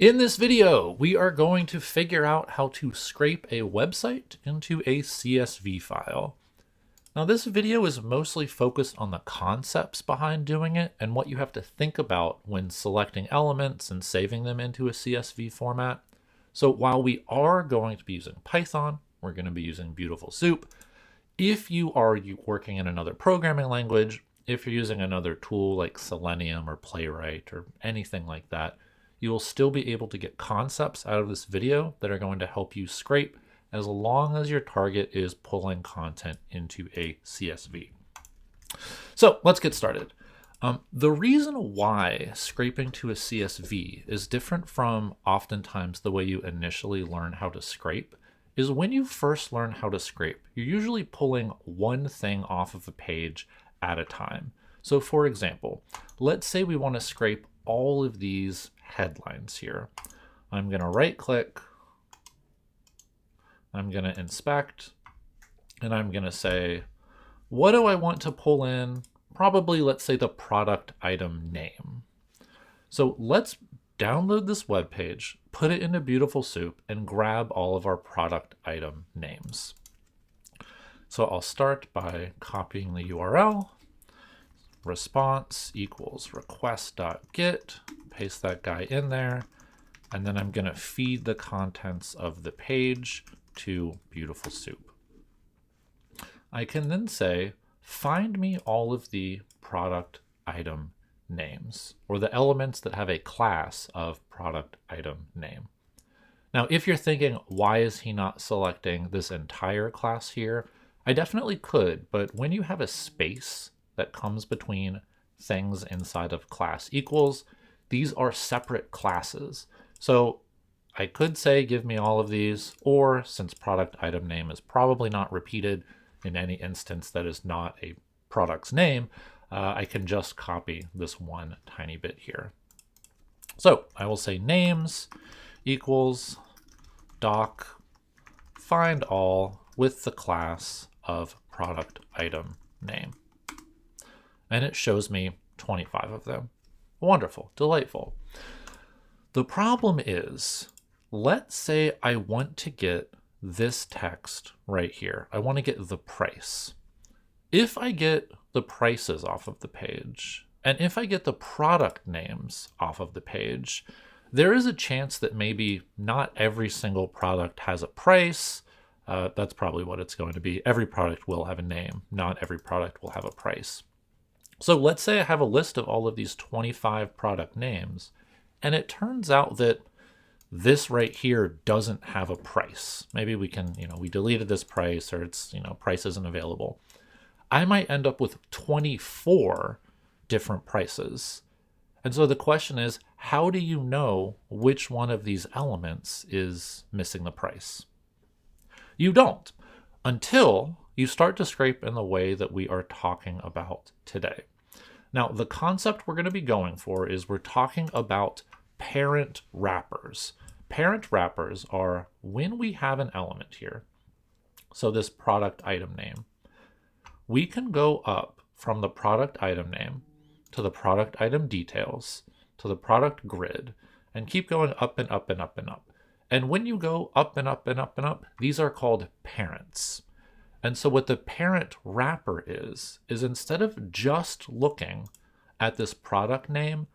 In this video, we are going to figure out how to scrape a website into a CSV file. Now, this video is mostly focused on the concepts behind doing it and what you have to think about when selecting elements and saving them into a CSV format. So while we are going to be using Python, we're going to be using BeautifulSoup. If you are working in another programming language, if you're using another tool like Selenium or Playwright or anything like that, you will still be able to get concepts out of this video that are going to help you scrape as long as your target is pulling content into a CSV. So let's get started. The reason why scraping to a CSV is different from oftentimes the way you initially learn how to scrape is when you first learn how to scrape, you're usually pulling one thing off of a page at a time. So for example, let's say we want to scrape all of these headlines here. I'm going to right click, I'm going to inspect, and I'm going to say, what do I want to pull in? Probably, let's say, the product item name. So let's download this web page, put it into BeautifulSoup, and grab all of our product item names. So I'll start by copying the URL, response equals request.get, paste that guy in there, and then I'm going to feed the contents of the page to BeautifulSoup. I can then say, find me all of the product item names, or the elements that have a class of product item name. Now, if you're thinking, why is he not selecting this entire class here? I definitely could, but when you have a space that comes between things inside of class equals, these are separate classes. So I could say, give me all of these, or since product item name is probably not repeated in any instance that is not a product's name, I can just copy this one tiny bit here. So I will say names equals doc find all with the class of product item name. And it shows me 25 of them. Wonderful, delightful. The problem is, let's say I want to get this text right here. I want to get the price. If I get the prices off of the page, and if I get the product names off of the page, there is a chance that maybe not every single product has a price. That's probably what it's going to be. Every product will have a name. Not every product will have a price. So let's say I have a list of all of these 25 product names, and it turns out that this right here doesn't have a price. Maybe we can, we deleted this price, or it's, price isn't available. I might end up with 24 different prices. And so the question is, how do you know which one of these elements is missing the price? You don't, until you start to scrape in the way that we are talking about today. Now, the concept we're going to be going for is we're talking about parent wrappers. Parent wrappers are when we have an element here, so this product item name, we can go up from the product item name to the product item details to the product grid and keep going up and up and up and up. And when you go up and up and up and up, these are called parents. And so what the parent wrapper is instead of just looking at this product name,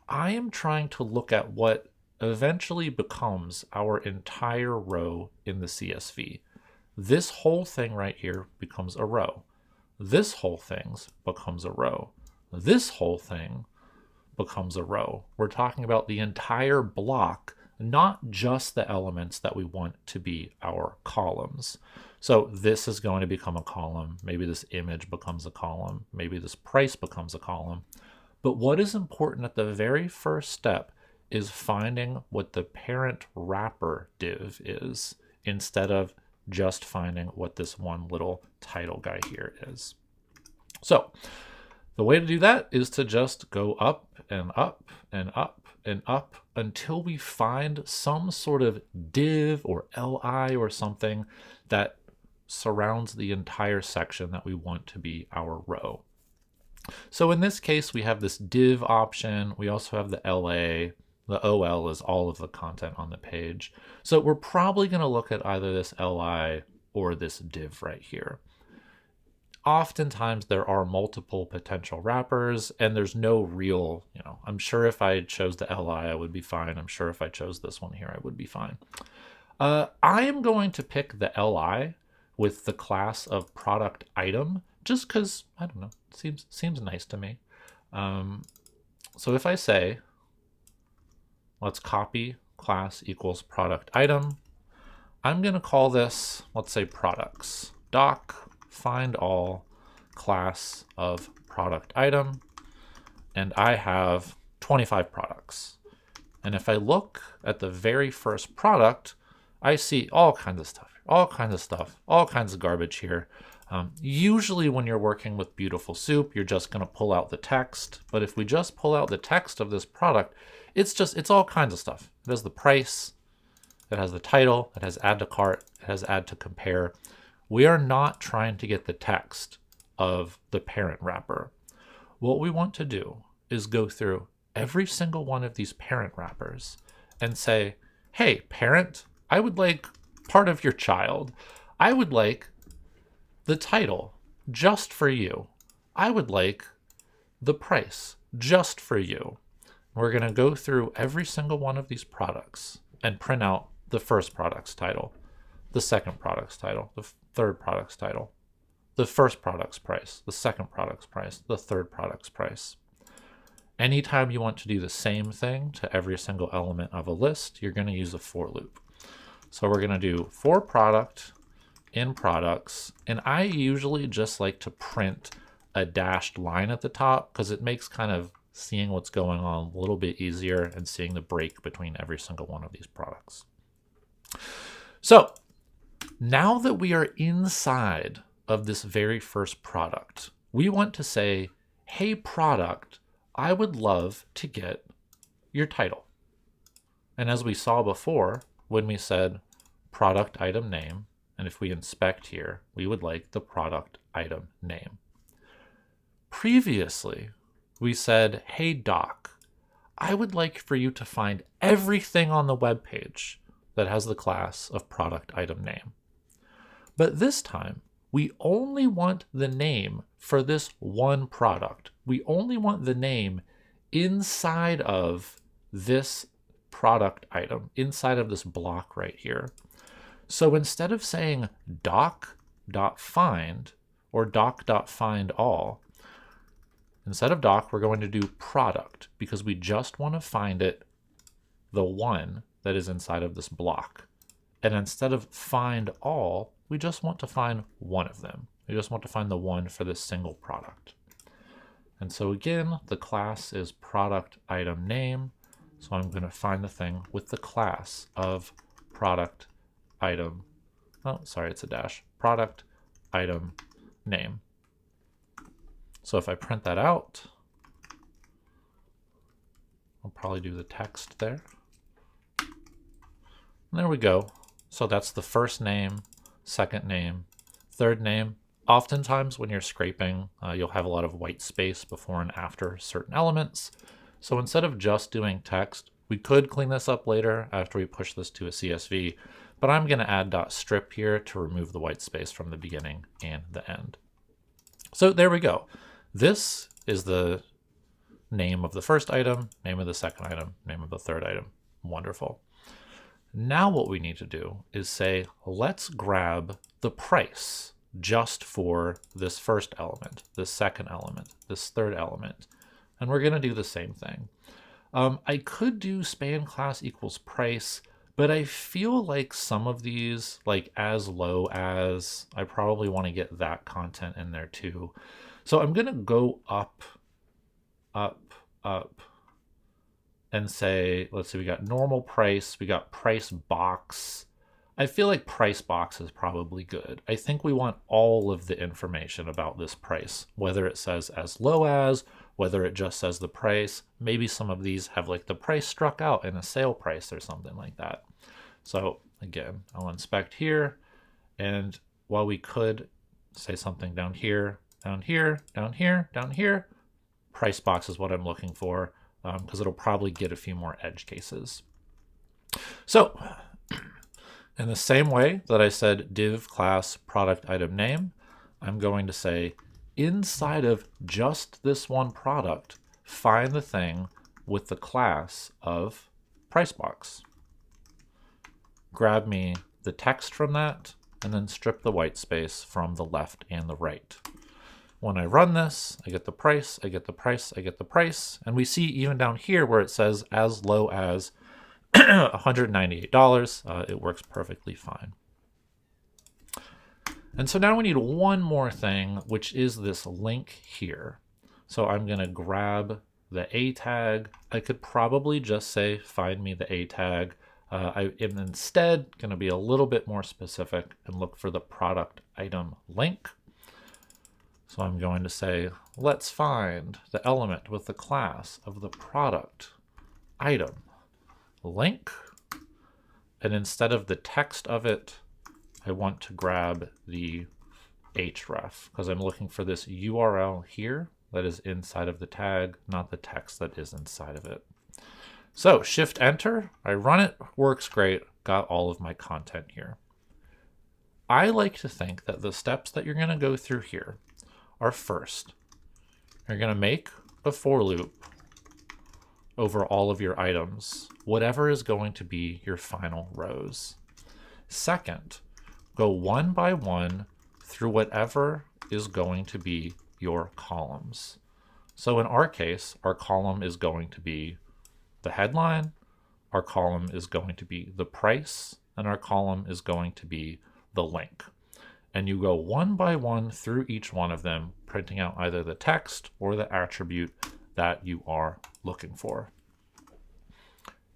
I am trying to look at what eventually becomes our entire row in the CSV. This whole thing right here becomes a row. This whole thing becomes a row. This whole thing becomes a row. We're talking about the entire block, not just the elements that we want to be our columns. So this is going to become a column. Maybe this image becomes a column. Maybe this price becomes a column. But what is important at the very first step is finding what the parent wrapper div is, instead of just finding what this one little title guy here is. So the way to do that is to just go up and up and up and up until we find some sort of div or li or something that surrounds the entire section that we want to be our row. So in this case, we have this div option. We also have the LA. The OL is all of the content on the page. So we're probably going to look at either this LI or this div right here. Oftentimes there are multiple potential wrappers and there's no real, I'm sure if I chose the LI, I would be fine. I'm sure if I chose this one here, I would be fine. I am going to pick the LI with the class of product item just because, I don't know, it seems nice to me. So if I say, let's copy class equals product item, I'm going to call this, let's say products, doc find all class of product item, and I have 25 products. And if I look at the very first product, I see all kinds of stuff, all kinds of garbage here. Usually when you're working with Beautiful Soup, you're just going to pull out the text. But if we just pull out the text of this product, it's all kinds of stuff. It has the price, it has the title, it has add to cart, it has add to compare. We are not trying to get the text of the parent wrapper. What we want to do is go through every single one of these parent wrappers and say, hey, parent, I would like part of your child. I would like the title just for you. I would like the price just for you. We're going to go through every single one of these products and print out the first product's title, the second product's title, the third product's title, the first product's price, the second product's price, the third product's price. Anytime you want to do the same thing to every single element of a list, you're going to use a for loop. So we're going to do for product in products, and I usually just like to print a dashed line at the top because it makes kind of seeing what's going on a little bit easier and seeing the break between every single one of these products. So now that we are inside of this very first product, we want to say, hey, product, I would love to get your title. And as we saw before, when we said product item name, and if we inspect here, we would like the product item name. Previously, we said, hey, doc, I would like for you to find everything on the web page that has the class of product item name. But this time, we only want the name for this one product. We only want the name inside of this product item, inside of this block right here. So instead of saying doc.find or doc.findAll, instead of doc, we're going to do product because we just want to find it, the one that is inside of this block. And instead of find all, we just want to find one of them. We just want to find the one for this single product. And so again, the class is product item name. So I'm going to find the thing with the class of product item. Oh, sorry, it's a dash. Product item name. So if I print that out, I'll probably do the text there. And there we go. So that's the first name, second name, third name. Oftentimes when you're scraping, you'll have a lot of white space before and after certain elements. So instead of just doing text, we could clean this up later after we push this to a CSV, but I'm going to add .strip here to remove the white space from the beginning and the end. So there we go. This is the name of the first item, name of the second item, name of the third item. Wonderful. Now what we need to do is say, let's grab the price just for this first element, this second element, this third element. And we're going to do the same thing. I could do span class equals price, but I feel like some of these, like as low as, I probably want to get that content in there too. So I'm going to go up, and say, let's see, we got normal price, we got price box. I feel like price box is probably good. I think we want all of the information about this price, whether it says as low as, whether it just says the price. Maybe some of these have like the price struck out in a sale price or something like that. So again, I'll inspect here. And while we could say something down here, down here, down here, down here, price box is what I'm looking for. because it'll probably get a few more edge cases. So in the same way that I said div class product item name, I'm going to say inside of just this one product, find the thing with the class of price box. Grab me the text from that, and then strip the white space from the left and the right. When I run this, I get the price, I get the price, I get the price, and we see even down here where it says as low as $198, it works perfectly fine. And so now we need one more thing, which is this link here. So I'm going to grab the A tag. I could probably just say, find me the A tag. I am instead going to be a little bit more specific and look for the product item link. So I'm going to say, let's find the element with the class of the product item link. And instead of the text of it, I want to grab the href because I'm looking for this URL here that is inside of the tag, not the text that is inside of it. So Shift Enter, I run it, works great, got all of my content here. I like to think that the steps that you're going to go through here are first, you're going to make a for loop over all of your items, whatever is going to be your final rows. Second, go one by one through whatever is going to be your columns. So in our case, our column is going to be the headline, our column is going to be the price, and our column is going to be the link. And you go one by one through each one of them, printing out either the text or the attribute that you are looking for.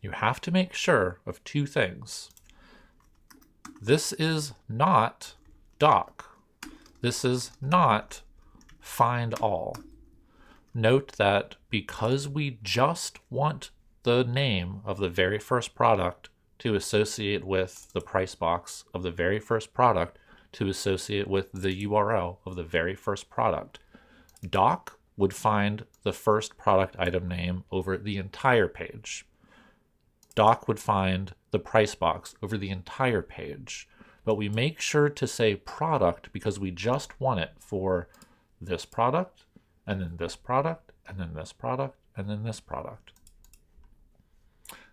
You have to make sure of two things. This is not doc. This is not find all. Note that because we just want the name of the very first product to associate with the price box of the very first product to associate with the URL of the very first product, doc would find the first product item name over the entire page. Doc would find the price box over the entire page, but we make sure to say product because we just want it for this product, and then this product, and then this product, and then this product.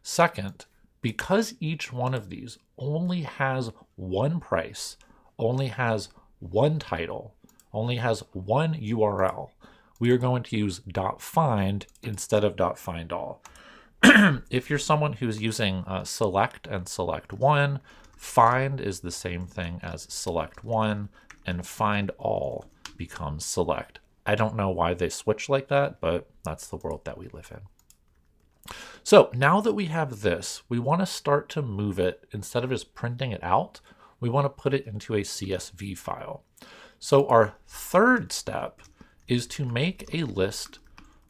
Second, because each one of these only has one price, only has one title, only has one URL, we are going to use .find instead of .findAll. If you're someone who's using select and select one, find is the same thing as select one, and find all becomes select. I don't know why they switch like that, but that's the world that we live in. So now that we have this, we want to start to move it. Instead of just printing it out, we want to put it into a CSV file. So our third step is to make a list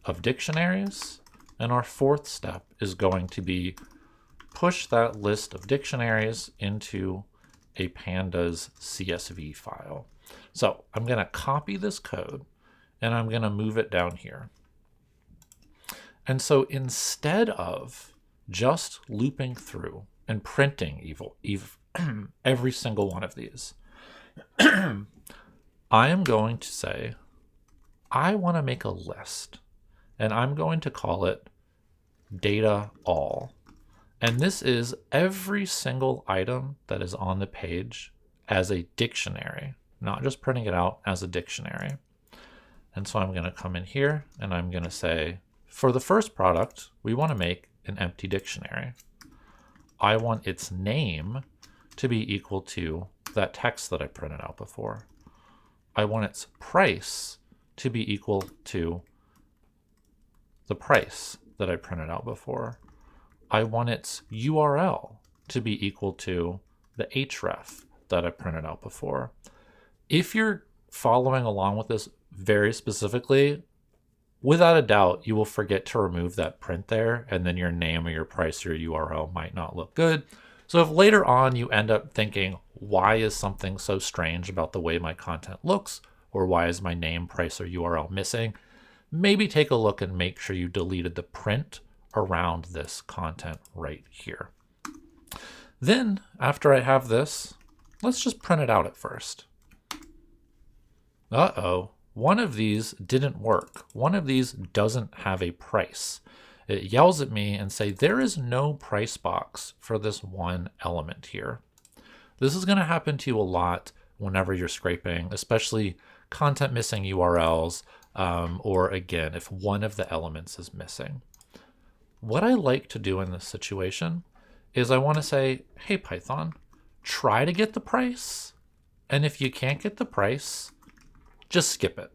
of dictionaries, and our fourth step is going to be push that list of dictionaries into a pandas CSV file. So I'm going to copy this code and I'm going to move it down here. And so instead of just looping through and printing every single one of these, I am going to say, I want to make a list, and I'm going to call it data all. And this is every single item that is on the page as a dictionary, not just printing it out as a dictionary. And so I'm going to come in here and I'm going to say, for the first product, we want to make an empty dictionary. I want its name to be equal to that text that I printed out before. I want its price to be equal to the price that I printed out before. I want its URL to be equal to the href that I printed out before. If you're following along with this very specifically, without a doubt, you will forget to remove that print there, and then your name or your price or your URL might not look good. So if later on you end up thinking, why is something so strange about the way my content looks, or why is my name, price, or URL missing, maybe take a look and make sure you deleted the print around this content right here. Then after I have this, let's just print it out at first. Uh-oh, one of these didn't work. One of these doesn't have a price. It yells at me and say, there is no price box for this one element here. This is going to happen to you a lot whenever you're scraping, especially content missing URLs, or again, if one of the elements is missing. What I like to do in this situation is I want to say, hey, Python, try to get the price. And if you can't get the price, just skip it.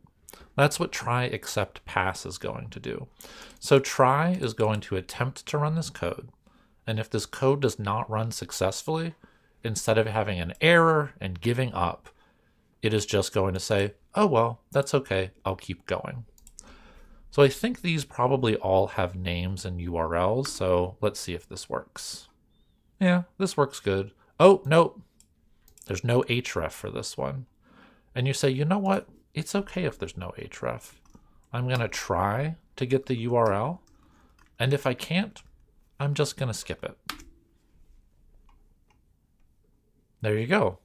That's what try, except, pass is going to do. So try is going to attempt to run this code. And if this code does not run successfully, instead of having an error and giving up, it is just going to say, oh, well, that's okay. I'll keep going. So I think these probably all have names and URLs. So let's see if this works. Yeah, this works good. Oh, nope. There's no href for this one. And you say, you know what? It's okay if there's no href. I'm going to try to get the URL. And if I can't, I'm just going to skip it. There you go.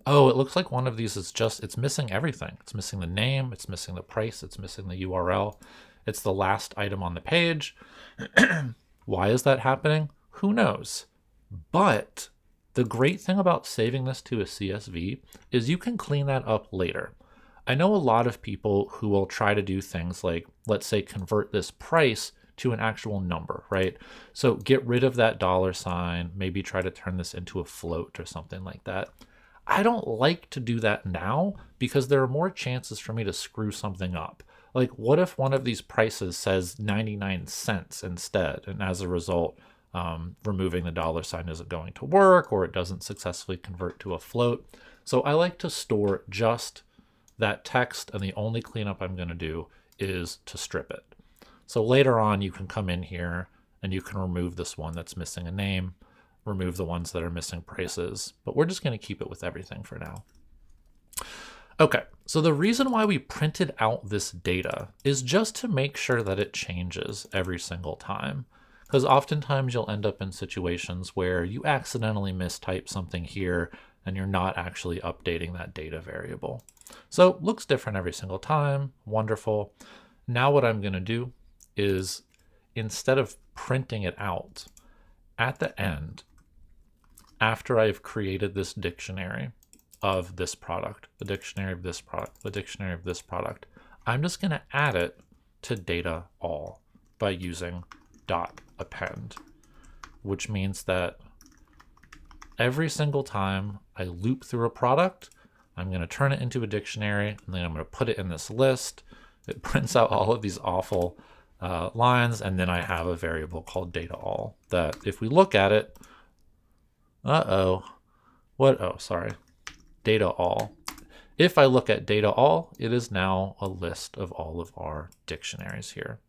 Oh, it looks like one of these is just, it's missing everything. It's missing the name, it's missing the price, it's missing the URL. It's the last item on the page. Why is that happening? Who knows? But the great thing about saving this to a CSV is you can clean that up later. I know a lot of people who will try to do things like, let's say, convert this price to an actual number, right? So get rid of that $sign, maybe try to turn this into a float or something like that. I don't like to do that now because there are more chances for me to screw something up. Like, what if one of these prices says 99 cents instead, and as a result, removing the $sign isn't going to work, or it doesn't successfully convert to a float. So I like to store just that text, and the only cleanup I'm going to do is to strip it. So later on, you can come in here and you can remove this one that's missing a name, remove the ones that are missing prices, but we're just going to keep it with everything for now. Okay, so the reason why we printed out this data is just to make sure that it changes every single time. Because oftentimes you'll end up in situations where you accidentally mistype something here and you're not actually updating that data variable. So it looks different every single time. Wonderful. Now what I'm going to do is, instead of printing it out at the end, after I've created this dictionary of this product, the dictionary of this product, the dictionary of this product, I'm just going to add it to data all by using .append, which means that every single time I loop through a product, I'm going to turn it into a dictionary, and then I'm going to put it in this list. It prints out all of these awful lines, and then I have a variable called data all that if we look at it, data all. If I look at data all, it is now a list of all of our dictionaries here.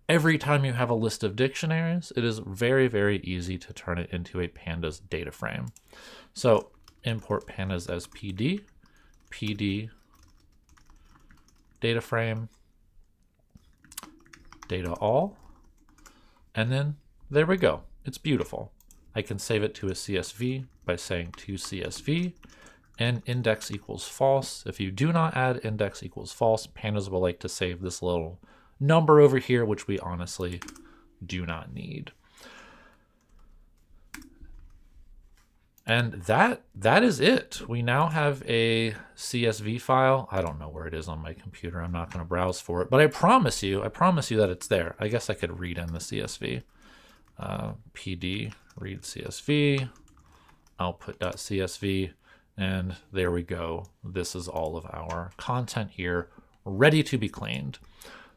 Every time you have a list of dictionaries, it is very, very easy to turn it into a pandas data frame. So import pandas as PD, PD data frame, data all, and then there we go. It's beautiful. I can save it to a CSV by saying to CSV and index equals false. If you do not add index equals false, pandas will like to save this little number over here, which we honestly do not need. And that is it. We now have a CSV file. I don't know where it is on my computer. I'm not going to browse for it, but I promise you that it's there. I guess I could read in the CSV. PD read CSV, output.csv, and there we go. This is all of our content here ready to be cleaned.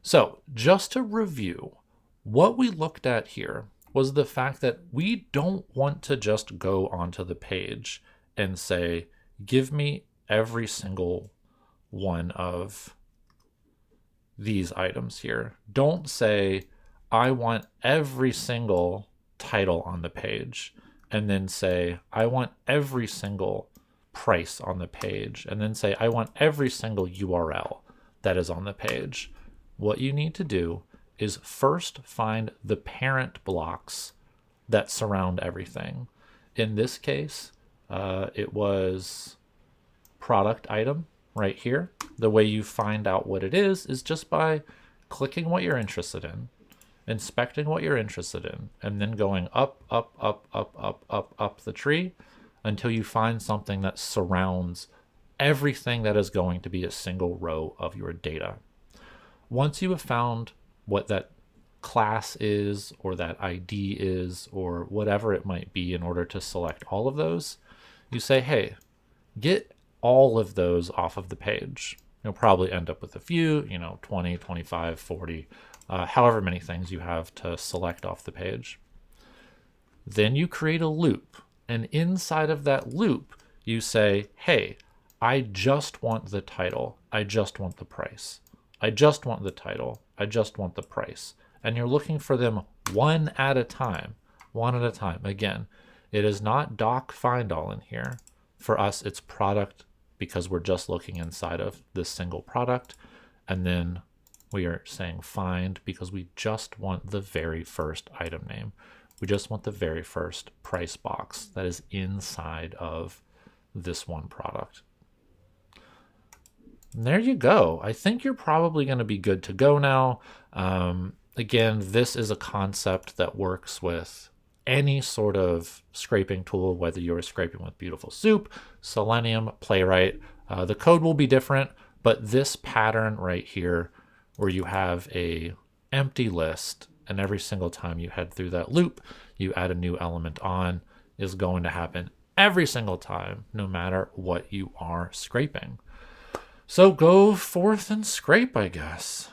So just to review, what we looked at here was the fact that we don't want to just go onto the page and say, give me every single one of these items here. Don't say, I want every single title on the page, and then say, I want every single price on the page, and then say, I want every single URL that is on the page. what you need to do is first find the parent blocks that surround everything. In this case, it was product item right here. The way you find out what it is just by clicking what you're interested in, inspecting what you're interested in, and then going up, up, up, up, up, up, up the tree until you find something that surrounds everything that is going to be a single row of your data. Once you have found what that class is, or that ID is, or whatever it might be, in order to select all of those, you say, hey, get all of those off of the page. You'll probably end up with a few, 20, 25, 40, however many things you have to select off the page. Then you create a loop, and inside of that loop, you say, hey, I just want the title. I just want the price. I just want the title. I just want the price. And you're looking for them one at a time. Again, it is not doc find all in here. For us, it's product, because we're just looking inside of this single product. And then we are saying find because we just want the very first item name. We just want the very first price box that is inside of this one product. And there you go. I think you're probably going to be good to go now. Again, this is a concept that works with any sort of scraping tool, whether you're scraping with BeautifulSoup, Selenium, Playwright. The code will be different, but this pattern right here, where you have a empty list, and every single time you head through that loop, you add a new element on, is going to happen every single time, no matter what you are scraping. So go forth and scrape, I guess.